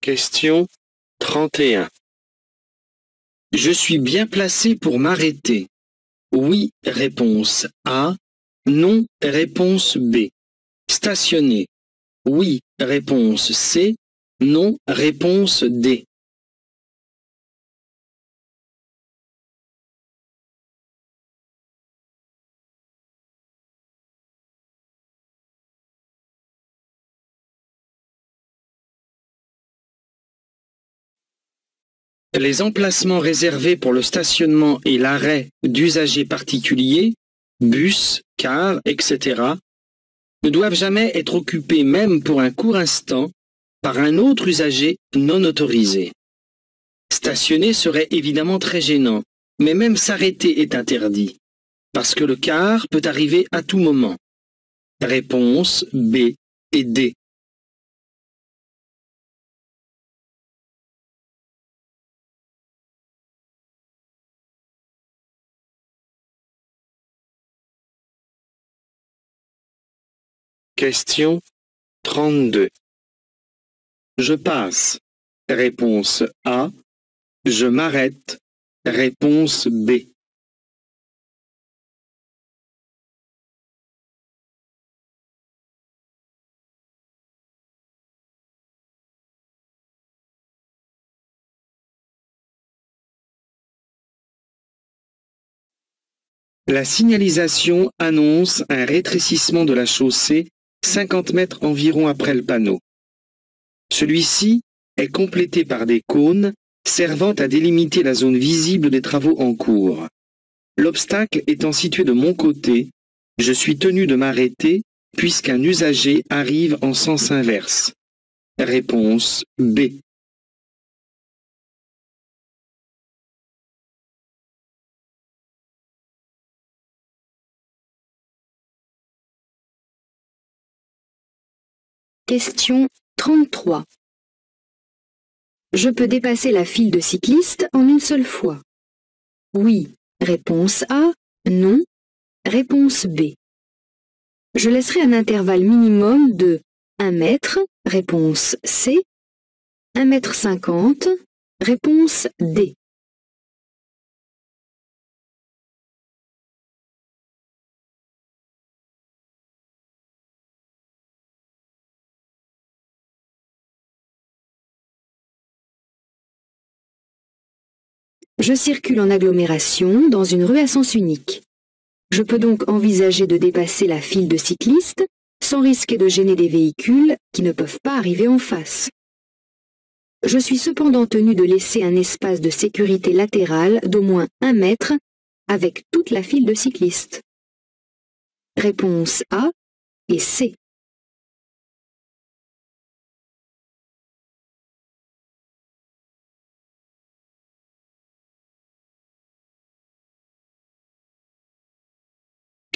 Question 31. Je suis bien placé pour m'arrêter. Oui, réponse A. Non, réponse B. Stationner. Oui, réponse C. Non, réponse D. Les emplacements réservés pour le stationnement et l'arrêt d'usagers particuliers, bus, cars, etc., ne doivent jamais être occupés même pour un court instant par un autre usager non autorisé. Stationner serait évidemment très gênant, mais même s'arrêter est interdit, parce que le car peut arriver à tout moment. Réponse B et D. Question 32. Je passe. Réponse A. Je m'arrête. Réponse B. La signalisation annonce un rétrécissement de la chaussée 50 mètres environ après le panneau. Celui-ci est complété par des cônes servant à délimiter la zone visible des travaux en cours. L'obstacle étant situé de mon côté, je suis tenu de m'arrêter puisqu'un usager arrive en sens inverse. Réponse B. Question 33. Je peux dépasser la file de cyclistes en une seule fois. Oui, réponse A. Non, réponse B. Je laisserai un intervalle minimum de 1 mètre, réponse C. 1,50 m, réponse D. Je circule en agglomération dans une rue à sens unique. Je peux donc envisager de dépasser la file de cyclistes sans risquer de gêner des véhicules qui ne peuvent pas arriver en face. Je suis cependant tenu de laisser un espace de sécurité latérale d'au moins 1 mètre avec toute la file de cyclistes. Réponse A et C.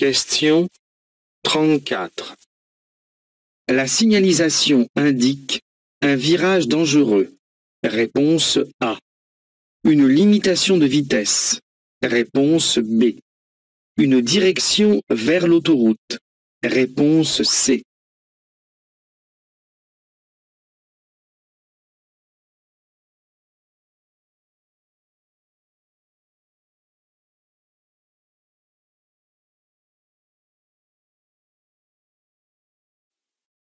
Question 34. La signalisation indique un virage dangereux. Réponse A. Une limitation de vitesse. Réponse B. Une direction vers l'autoroute. Réponse C.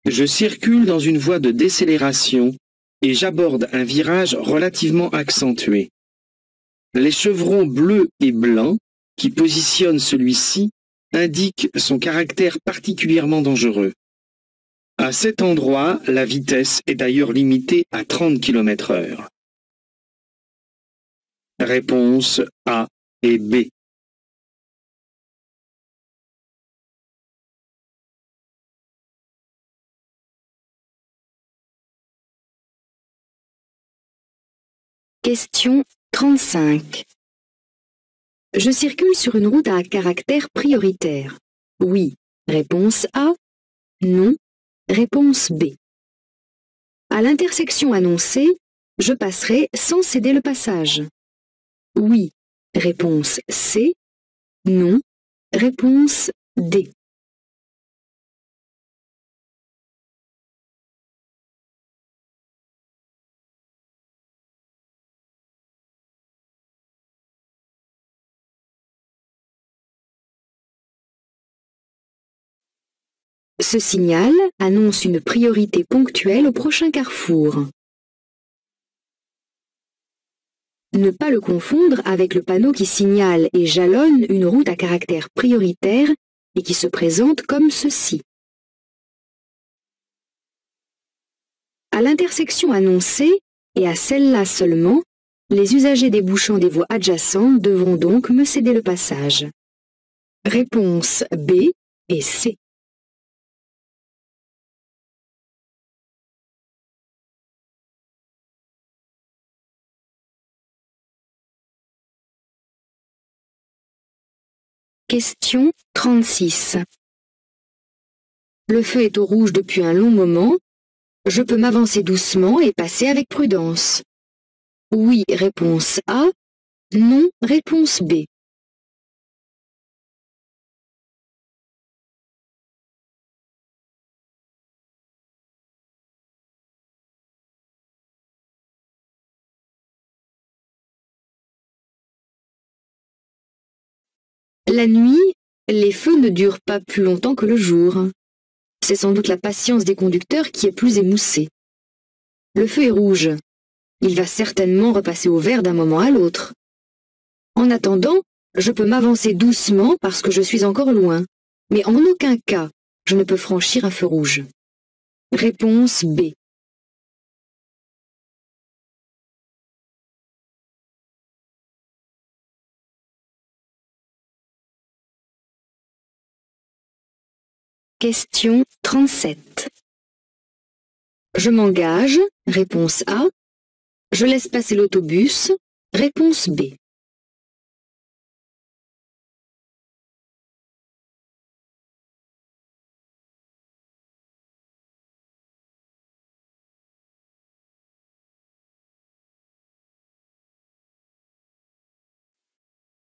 Je circule dans une voie de décélération et j'aborde un virage relativement accentué. Les chevrons bleus et blancs qui positionnent celui-ci indiquent son caractère particulièrement dangereux. À cet endroit, la vitesse est d'ailleurs limitée à 30 km/h. Réponse A et B. Question 35. Je circule sur une route à caractère prioritaire. Oui, réponse A. Non, réponse B. À l'intersection annoncée, je passerai sans céder le passage. Oui, réponse C. Non, réponse D. Ce signal annonce une priorité ponctuelle au prochain carrefour. Ne pas le confondre avec le panneau qui signale et jalonne une route à caractère prioritaire et qui se présente comme ceci. À l'intersection annoncée, et à celle-là seulement, les usagers débouchant des voies adjacentes devront donc me céder le passage. Réponse B et C. Question 36. Le feu est au rouge depuis un long moment. Je peux m'avancer doucement et passer avec prudence. Oui, réponse A. Non, réponse B. La nuit, les feux ne durent pas plus longtemps que le jour. C'est sans doute la patience des conducteurs qui est plus émoussée. Le feu est rouge. Il va certainement repasser au vert d'un moment à l'autre. En attendant, je peux m'avancer doucement parce que je suis encore loin, mais en aucun cas, je ne peux franchir un feu rouge. Réponse B. Question 37. Je m'engage, réponse A. Je laisse passer l'autobus, réponse B.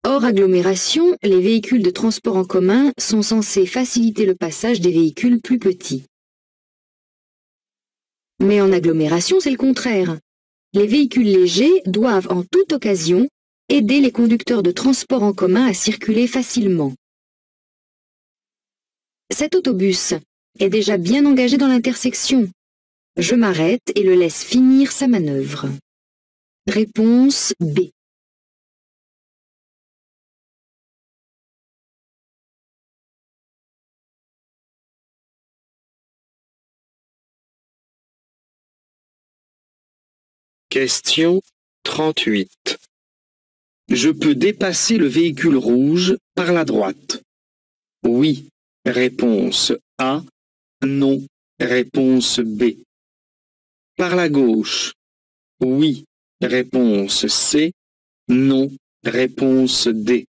Hors agglomération, les véhicules de transport en commun sont censés faciliter le passage des véhicules plus petits. Mais en agglomération, c'est le contraire. Les véhicules légers doivent en toute occasion aider les conducteurs de transport en commun à circuler facilement. Cet autobus est déjà bien engagé dans l'intersection. Je m'arrête et le laisse finir sa manœuvre. Réponse B. Question 38. Je peux dépasser le véhicule rouge par la droite. Oui, réponse A. Non, réponse B. Par la gauche. Oui, réponse C. Non, réponse D.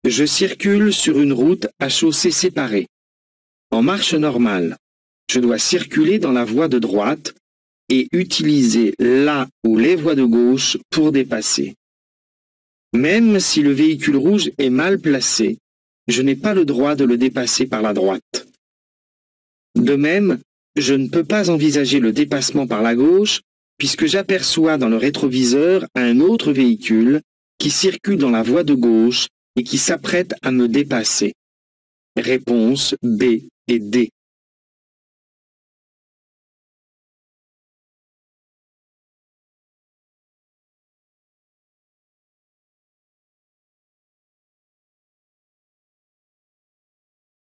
Je circule sur une route à chaussée séparée. En marche normale, je dois circuler dans la voie de droite et utiliser la ou les voies de gauche pour dépasser. Même si le véhicule rouge est mal placé, je n'ai pas le droit de le dépasser par la droite. De même, je ne peux pas envisager le dépassement par la gauche puisque j'aperçois dans le rétroviseur un autre véhicule qui circule dans la voie de gauche et qui s'apprête à me dépasser. Réponse B et D.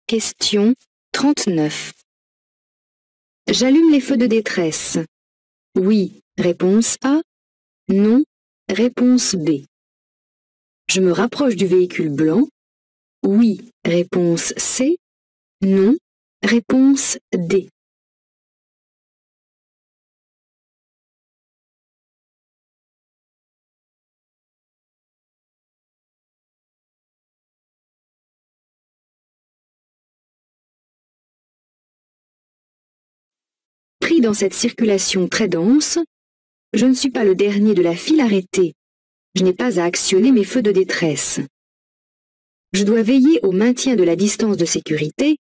Question 39. J'allume les feux de détresse. Oui, réponse A. Non, réponse B. Je me rapproche du véhicule blanc. Oui, réponse C. Non, réponse D. Pris dans cette circulation très dense, je ne suis pas le dernier de la file arrêtée. Je n'ai pas à actionner mes feux de détresse. Je dois veiller au maintien de la distance de sécurité,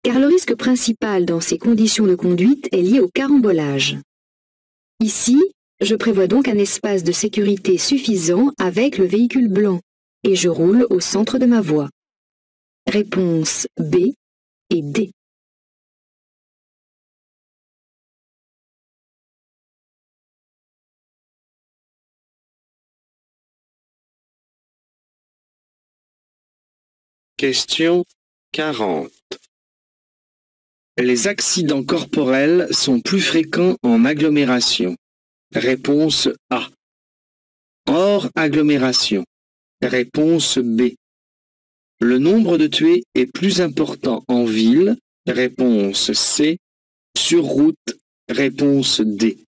car le risque principal dans ces conditions de conduite est lié au carambolage. Ici, je prévois donc un espace de sécurité suffisant avec le véhicule blanc, et je roule au centre de ma voie. Réponse B et D. Question 40. Les accidents corporels sont plus fréquents en agglomération. Réponse A. Hors agglomération. Réponse B. Le nombre de tués est plus important en ville. Réponse C. Sur route. Réponse D.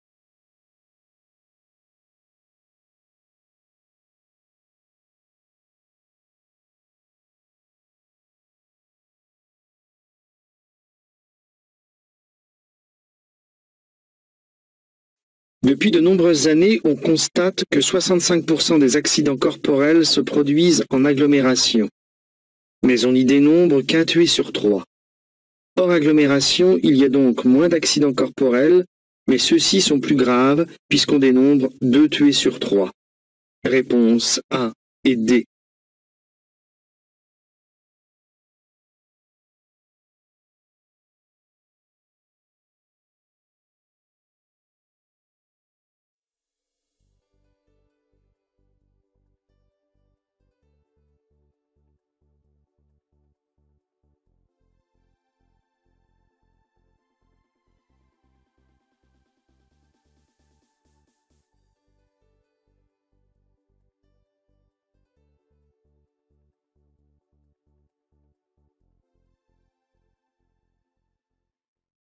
Depuis de nombreuses années, on constate que 65% des accidents corporels se produisent en agglomération. Mais on y dénombre qu'un tué sur 3. Hors agglomération, il y a donc moins d'accidents corporels, mais ceux-ci sont plus graves puisqu'on dénombre 2 tués sur 3. Réponse A et D.